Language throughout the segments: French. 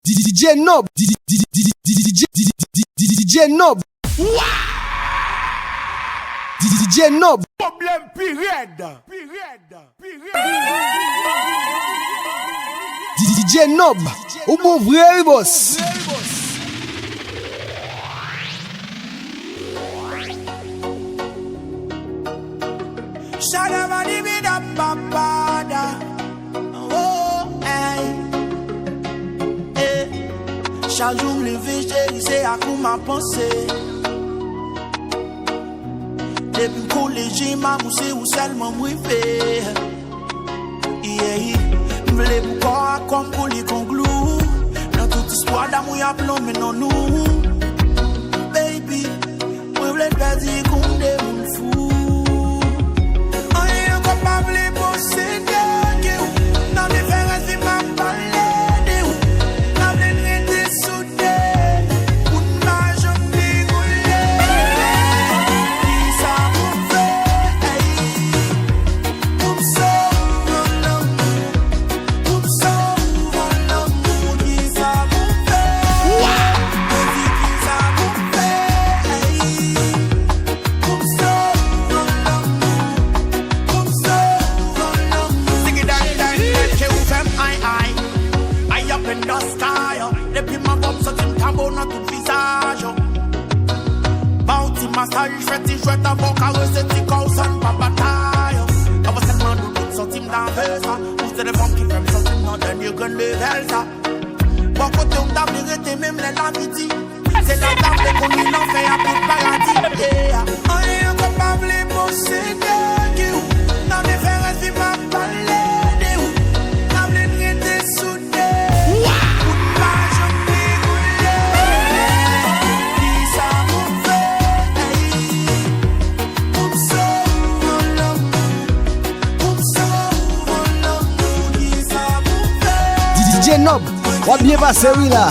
DJ Nob. DJ Nob. DJ Nob. Problème période. DJ Nob. Ou bon vrai boss. Chaque jour me lever, chérie, c'est à quoi ma pensée. Depuis le collège, m'a moussé ou seulement mouillé. Me voulais pourquoi comme pour les conglous. Dans toute histoire d'amour, y'a plombé non nous. Baby, moi voulais te dire qu'on est un fou. On est incapable de posséder. Dans les frères, c'est ma palette. Massage, je ta boca, recette, cause, pas bataille. Quand vous seulement nous sentiment dans le ça, vous c'est les femmes qui font sentiment dans le gun level ça. Bon côté, on t'a vérité, même les l'amitié. C'est la table qu'on y l'en fait à bout de paradis. On est incapable de posséder. Dans les frères, c'est ma palette. Dans les traités soudés. DJ Nob, on va bien passer oui là.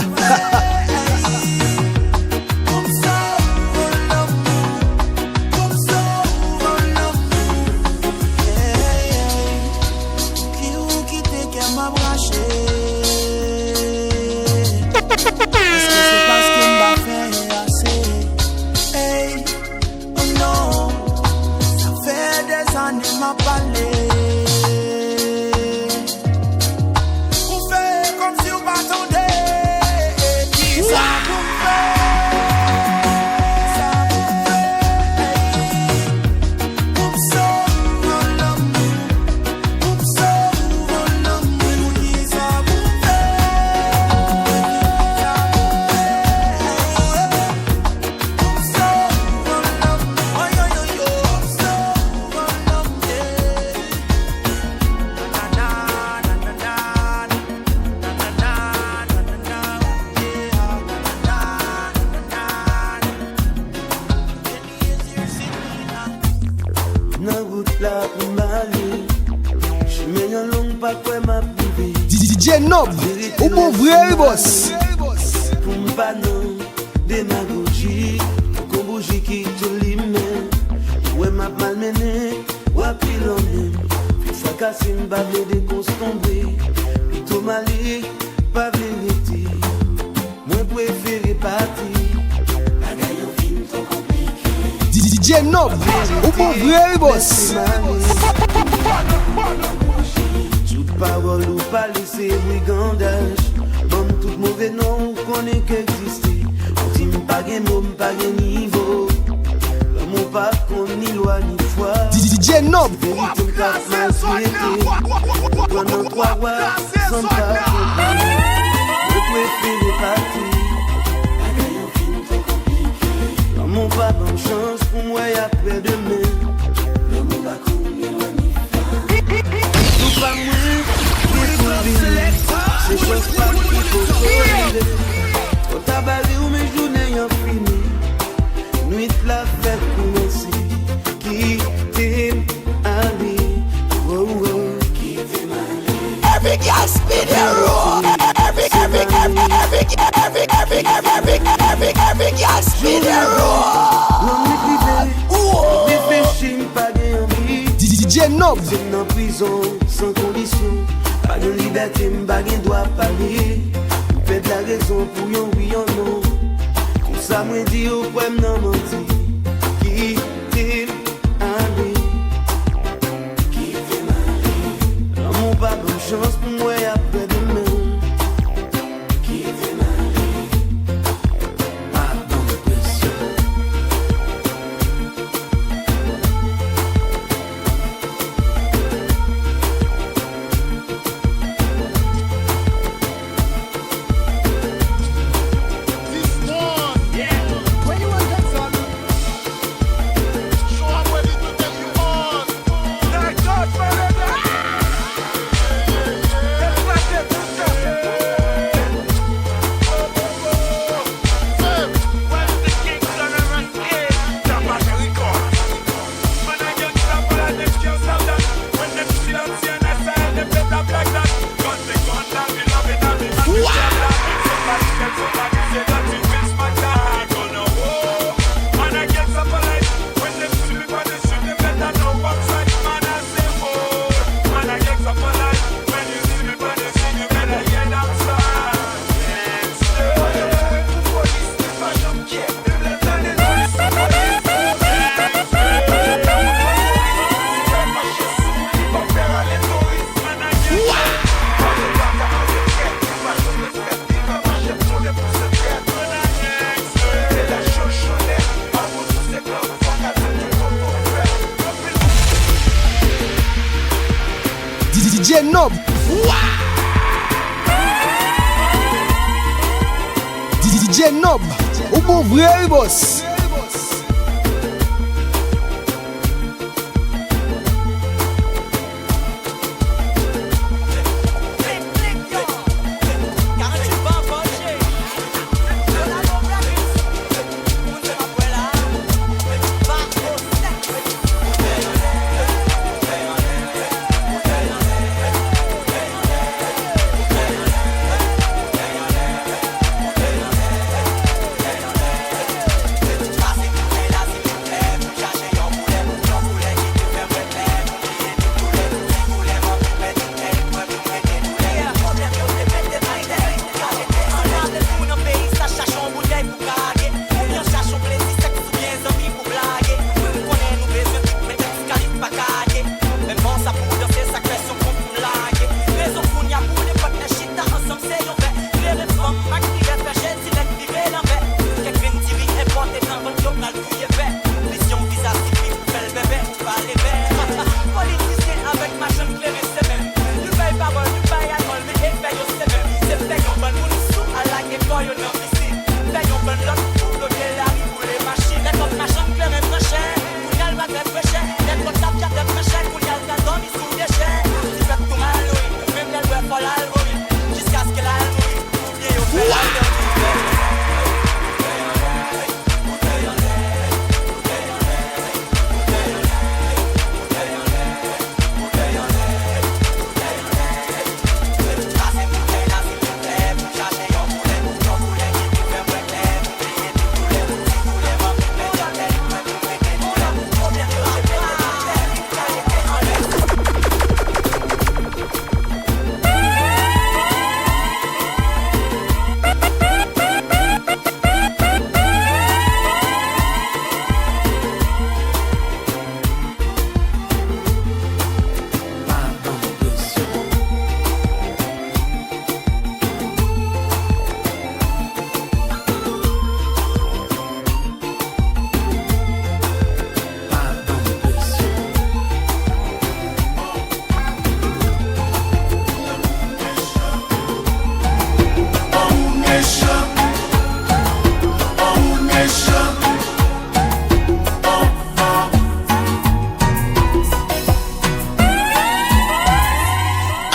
DJ Nob, ou bon vrai boss. Pour m'pas non, démagogie, qu'on bougie qui te l'ime. Ouais m'a malmené, ouais puis l'homme. Puis fracassé m'bavle de constomber. Puis tout mali, pas vérité. Moi préféré partir. Bagaille en film trop compliqué. DJ Nob, ou bon vrai boss. Parole ou pas laisser brigandage. Bon, tout mauvais nom qu'on est qu'exister. On dit m'pas gain mot, m'pas gain niveau. L'amour pas qu'on ni loi ni foi. DJ Nob. Vérité m'casse mal souhaité. Pendant 3 mois, sans pas comprendre. Je préfère partir. Bagaille en film trop compliqué. L'amour pas bonne chance pour moi après demain. L'amour pas qu'on ni loi ni foi. Tout pas moi. C'est chose pas qu'il faut corriger. Au tabac où mes journées ont fini. Nuit la fête commence. Qui t'aime aller. Oh oh. Qui t'aime aller. Every girl spin the road. Every girl spin the road. Non me privé. Réfléchis pas bien. DJ Nob. C'est dans prison sans condition. Pas de liberté, m'pas gain droit parler. Fait la raison pour yon oui yon non. Comme ça moi dit au poème non menti. Qui t'aime aller, qui t'aime aller. L'amour pas bonne chance pour moi après demain. Qui t'aime aller, pas bonne pression. DJ Nob. DJ Nob. Ou bon vrai boss.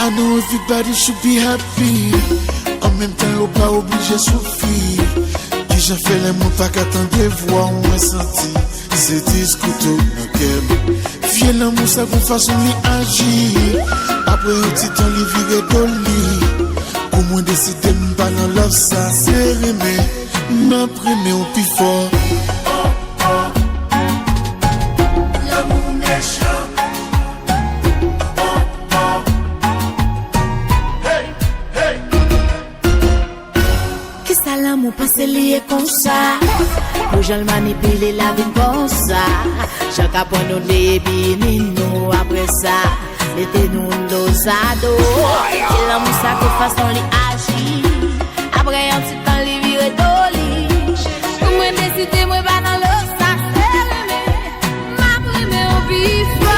I know everybody should be happy. En même temps, on pas obligé de souffrir. Qui j'ai fait les mots pas qu'attendre voir ou un senti. C'est discours tout le cœur. Viens l'amour, ça qu'on façon d'y agir. Après un petit temps, il virait d'oli. Pour moi, décider de pas dans love, ça c'est aimé. M'imprimer au plus fort. L'amour méchant. ça l'amour passe lié comme ça. Pour je le manipuler la vie comme ça. Chaque fois nous débini nous après ça. Mettez-nous dos à dos. Et l'amour ça que façon li agit. Après un petit temps li vire doli. Moi décider moi pas dans le sac. Ma première au bifo.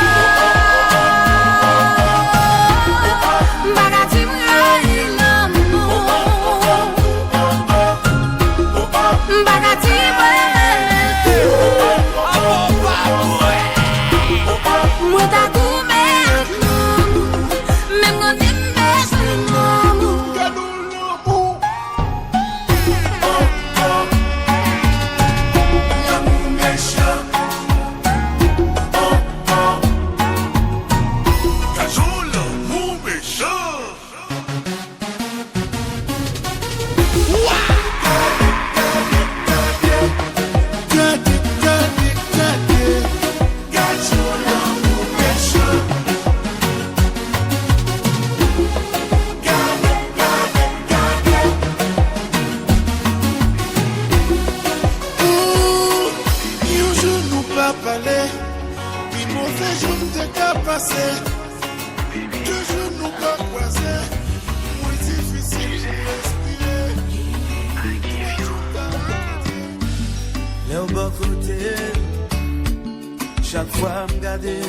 Chaque fois m'garder,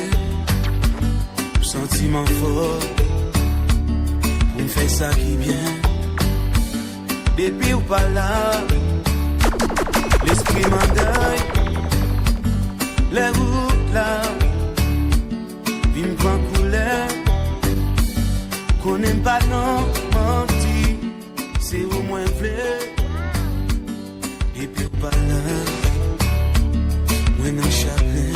sentiment fort, pour me faire ça qui bien. Depuis ou pas là, l'esprit m'endeuille, les routes là, vie me prend couleur, qu'on n'aime pas non menti, c'est au moins vrai. Depuis ou pas là, moi non chagrin.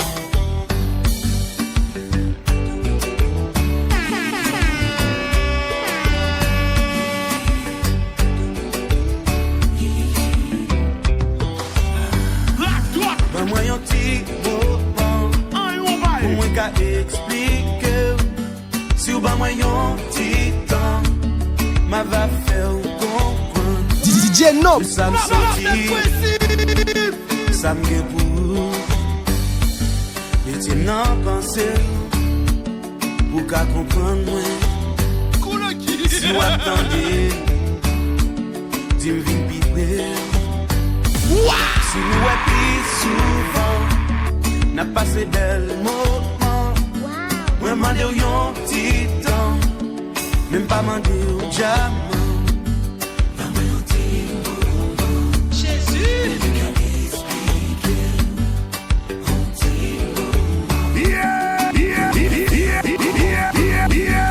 Explique si ou ba mwen yon titan ma va faire comprendre DJ Nob ça me senti ça me gen pour mais tu n'en pensé pour qu'à comprendre moi si ou attendez dis me vin piper si nous est plus souvent n'a passé belle mot. Moi mandé ou yon titan, même pas mandé ou diamant. Pas moi yon titan, Jésus. Yeah, yeah, yeah, yeah, yeah, yeah.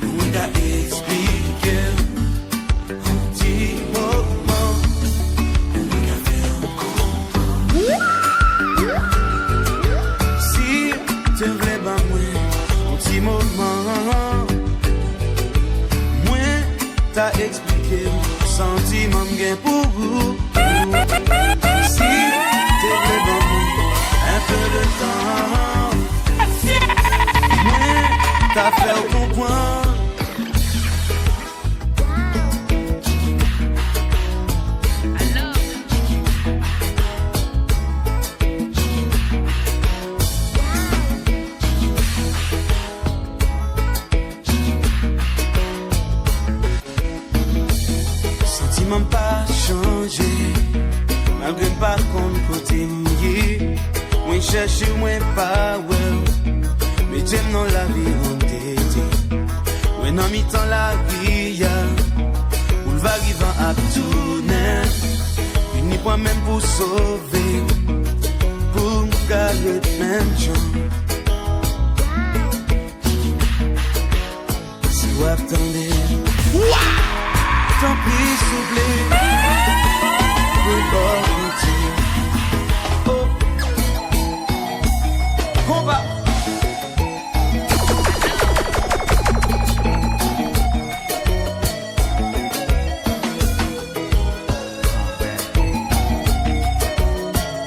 Nous t'a expliqué un petit moment, nous t'a fait comprendre. C'est vrai, bah, moi, un petit moment. Moi, t'as expliqué, sentiment m'gain pour vous. Si t'es vrai, bah, moi, un peu de temps. Moi, t'as fait comprendre. M'a pas changé, malgré pas qu'on côté mouillé. Moi cherche, moi pas ouais, mais j'aime dans la vie on t'était. Moi dans mi-temps la vie, où le va-vivant à tourner, il n'y a pas même pour sauver, pour me garder même gens. Si vous attendez, tant pis, s'oublie. Oh, combat.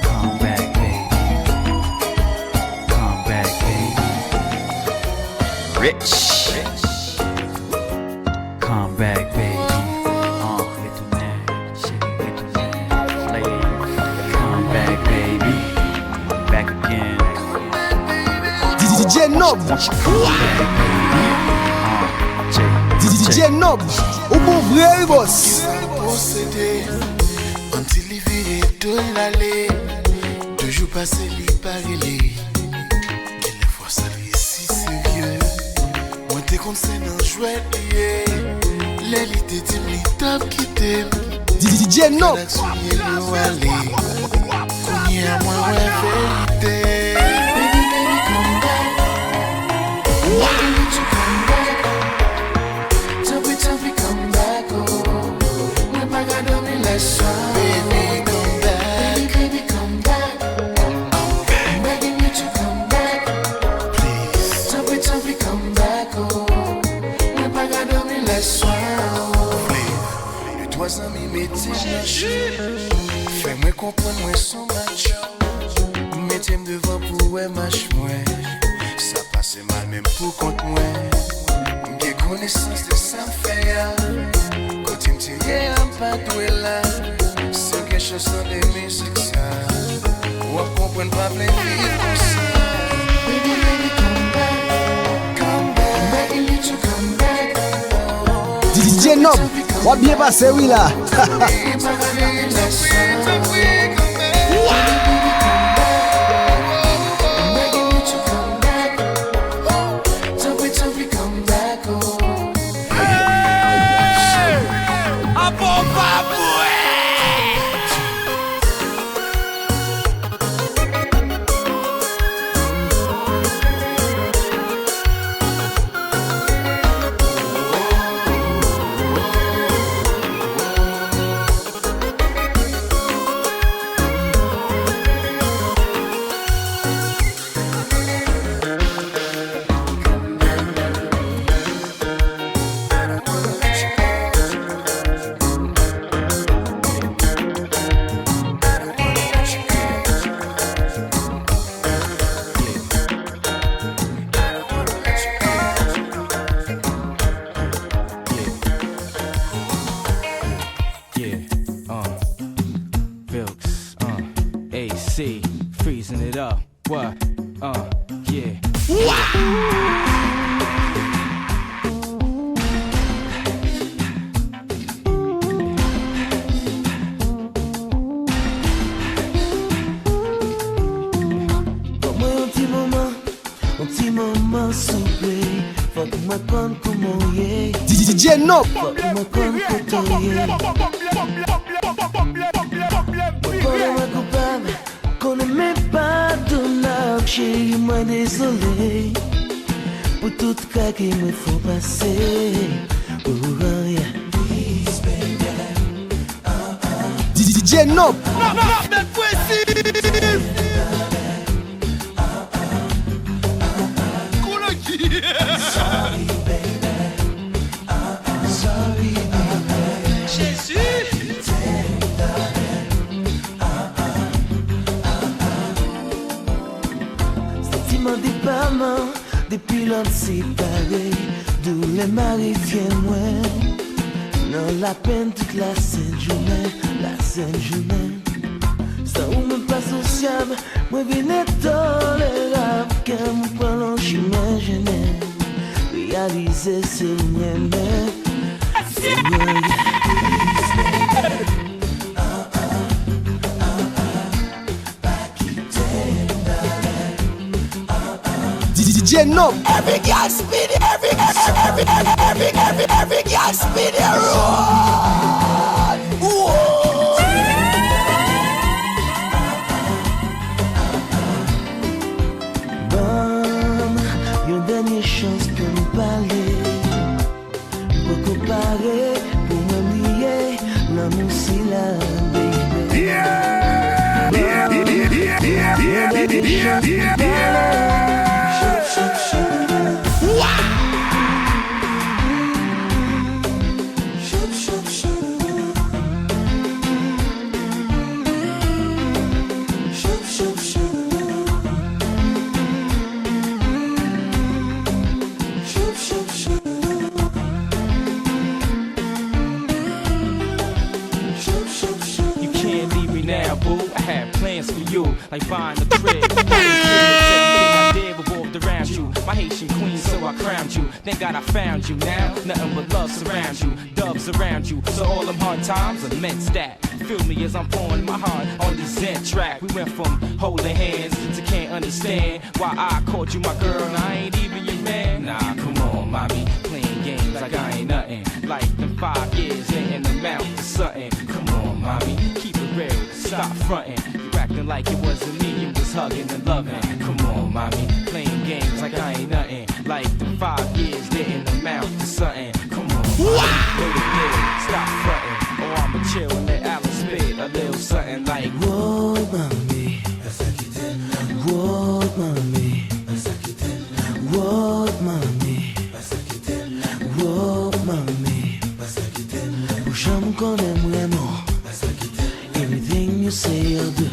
Come back, baby. Come back, baby. Rich. Come back. back, baby. Retourner, chérie, retourner. Flame, come back, baby. Back again. DJ Nob, DJ Nob, ou bon vrai boss. Possédé, anti livré de l'allée. 2 jours passés, li parlé. Quelle fois ça lui si sérieux. Moi t'es contre c'est un jouet lié. L'élite dit li top quitté. DJ Nob, L'action y est nous aller. Qu'on y a moins ouais vérité. Baby, baby, come back. Why did you come back? Tell me, come back, oh. Moi pas gardé mes leçons. Baby, come back. Baby, come back. I'm begging you to come back. Please. Tell me, come back, oh. Moi pas gardé mes leçons. Le 3 ans, mi mettez lâché. Fais-moi comprendre, moi son match. Mettez-moi devant pour ouais, match, moi. Ça passe mal même pour contre moi. J'ai connaissance de ça me fait ya. Quand il me tire, un pas doué là. C'est quelque chose sans des musiques ça. Ou à comprendre pas plein de vie comme ça. Baby, baby, come back. Come back. I'm begging you to come back. DJ Nob, va bien passer oui là. AC, freezing it up. What? Yeah. Donne-moi un petit moment souple. Faut que moi connaisse comment y est. DJ Nob, Faut que moi connaisse comment y est. Connais-moi coupable, connais-moi pardonnable. Chérie, moi désolé pour tout cas qu'il me faut passer. Oh, yeah. DJ Nob, Sentiment d'épartement, depuis l'homme séparé, d'où les maris viennent moins. Non, la peine toute la sainte journée, Ça ou même pas sociable, moi bien intolérable, qu'un mon parlant chemin gêné, réaliser c'est le mien. DJ Nob, Every girl speed, every girl speed the road. Bon, une dernière chance pour nous parler, pour comparer, pour m'oublier, l'amour c'est la baby. Une dernière chance pour parler. plans for you, like buying a crib. Everything I did revolved around you. My Haitian queen, so I crowned you. Thank God I found you now. Nothing but love surrounds you, doves around you. So all them hard times are meant stat. Feel me as I'm pouring my heart on this Zen track. We went from holding hands to can't understand why I called you my girl and I ain't even your man. Nah, come on, mommy, playing games like I ain't nothing. Like them 5 years ain't amount to something. Come on, mommy, keep it real, stop fronting. You acting like it wasn't me, you was hugging and loving. Come on, mommy, playing games like I ain't nothing. Like them 5 years didn't amount to something. Come on, mommy, stop fronting. Or I'ma chill and let Alice spit a little something like, whoa, mommy, whoa, mommy, whoa, mommy, whoa, mommy. J'aime qu'on aime vraiment. Everything you say or do.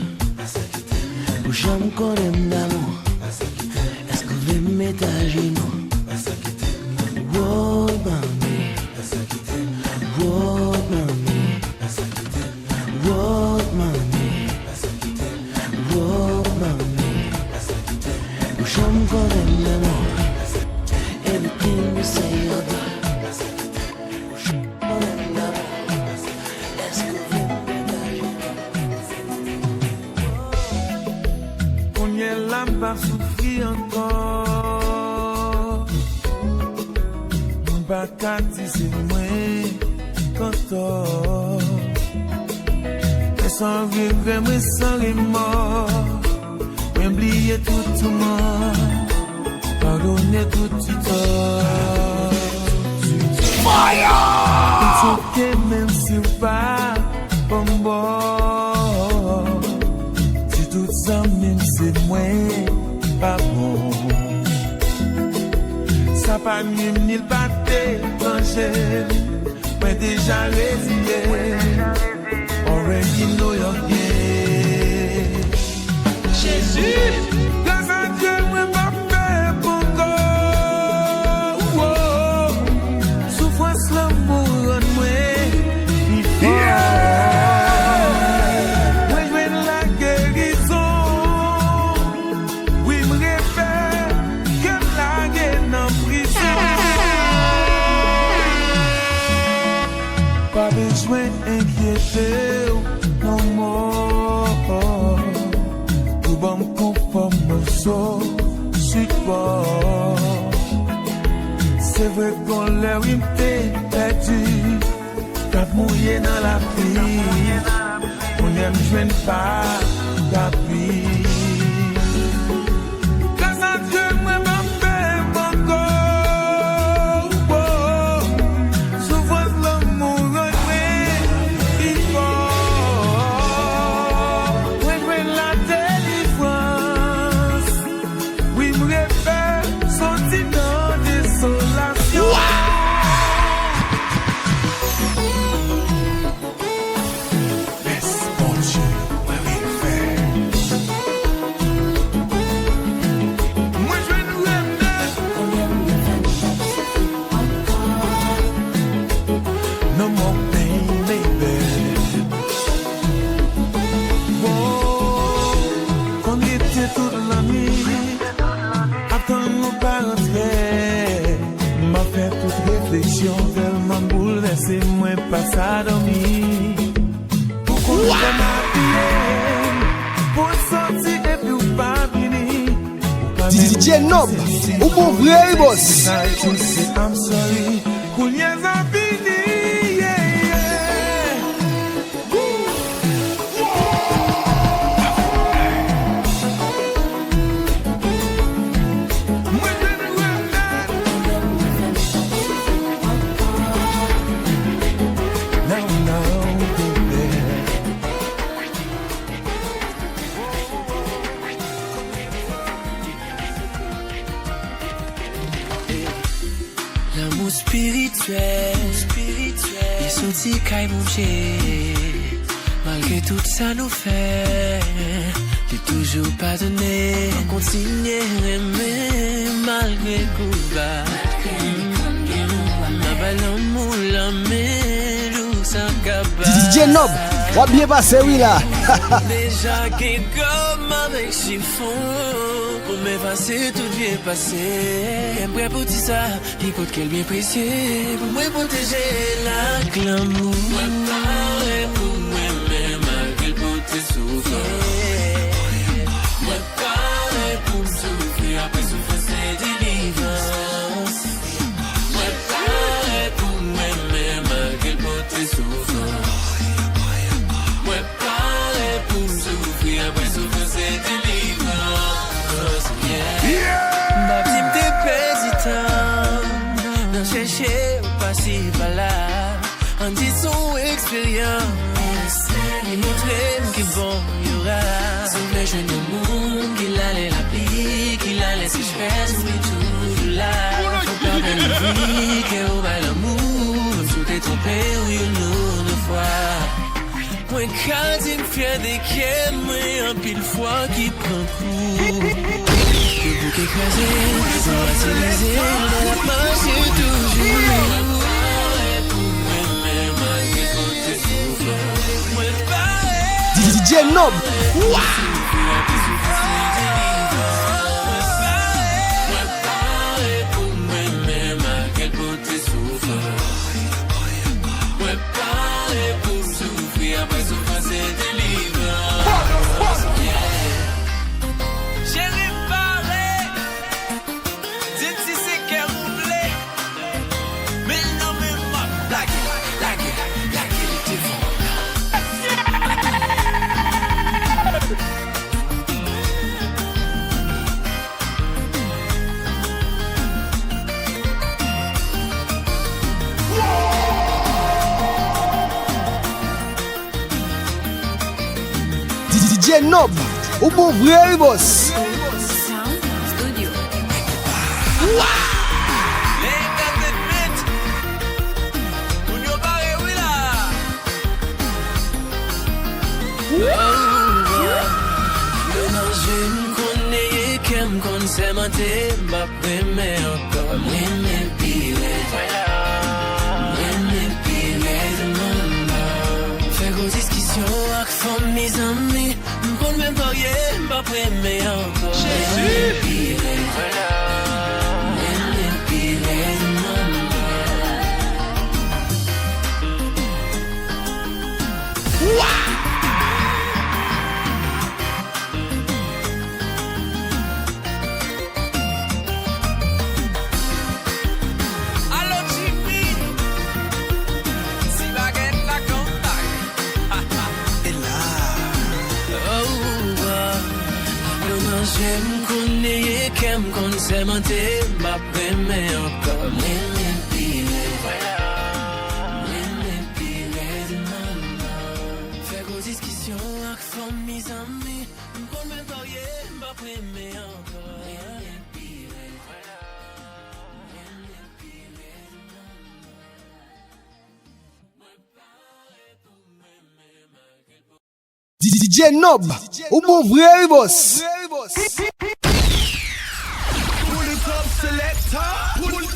J'aime qu'on aime d'amour. Est-ce que vous aimez ta genoux? Whoa, mommy, whoa, mommy, whoa, mommy, whoa, mommy. J'aime qu'on aime d'amour. Everything you say or do. Pas souffrir encore. Mon bacati c'est moi quand mais sans regret, mais sans remords. M'oublier tout le monde. Pardonner tout le temps. Fire! It's okay même si pas bon bon. Si tout ça même c'est moi. Pas bon. Ça pas ni le batté quand j'ai mais déjà résilié. Already know your game. Jésus, grâce à Dieu, moi m'a fait bon corps. Souffrance l'amour en moi. Il faut. Pas besoin d'inquiéter, non more. Tout bon conforme au support. C'est vrai qu'on l'a été perdu. T'as mouillé dans la vie. On n'aime joindre pas d'appui. Grâce à Dieu, moi, m'a fait mon corps. Tellement bouleversé, moi pas à dormir. Pour qu'on ma vie, pour sortir et puis pas venir. DJ Nob, ou bon vrai boss. I'm sorry, Koulias a fini, yeah, L'amour spirituel, il sorti qu'aille bouger. Malgré tout ça nous fait, j'ai toujours pardonné. On continue à aimer malgré coup bas. On a pas l'amour, la mélou, ça capable. DJ Nob, Ou bien passé, oui là. Déjà qu'est comme avec chiffon pour m'effacer tout bien passé. Prêt pour tout ça, il compte qu'elle bien précieux pour me protéger la glamour. Moi parler pour moi-même malgré pour tes souffrances. Moi parler pour souffrir après souffrance c'est délivrance. Moi parler pour moi-même malgré pour tes souffrances. Après souffrance et délivrance. Ma petite dépésitant d'en chercher au passé par là. En disant expérience il montrait qu'il bon y aura. Sur les jeunes du monde qu'il allait la vie, qu'il allait se faire oui tout là. Faut pas belle vie, qu'il va l'amour. Même sous tes trompés ou une autre fois. Moi quand il me fait des quais, moi un pile fois qui prend coup. Le bouc écrasé, sans attirer, dans la marche c'est toujours. DJ Nob. Après souffrance et délivrance. J'ai réparé. Dites si c'est qu'elle roulé. Mais non, mais moi, la gueule, il était fort. DJ Nob. Ou bon vrai boss. Studio. Les gars de bête. On y a barré, oui là. Le danger me connaît, qu'elle me conseille, ma tête, ma première encore. M'aimer pire, m'aimer pire de mon âme. Faire gros discussion avec femme, mes amis. M'pon même pas rien, ma première encore. Jésus! M'aimer pire de mon âme. J'aime qu'on ait qu'elle me conseille, ma tête, ma première encore. M'aimer pire, m'aimer pire de maman. Faire gros discussion avec femme, mes amis. M'pon même pas rien, ma première encore. M'aimer pire, m'aimer pire de maman. DJ Nob. Ou bon vrai boss. Pull it up, selector. Pull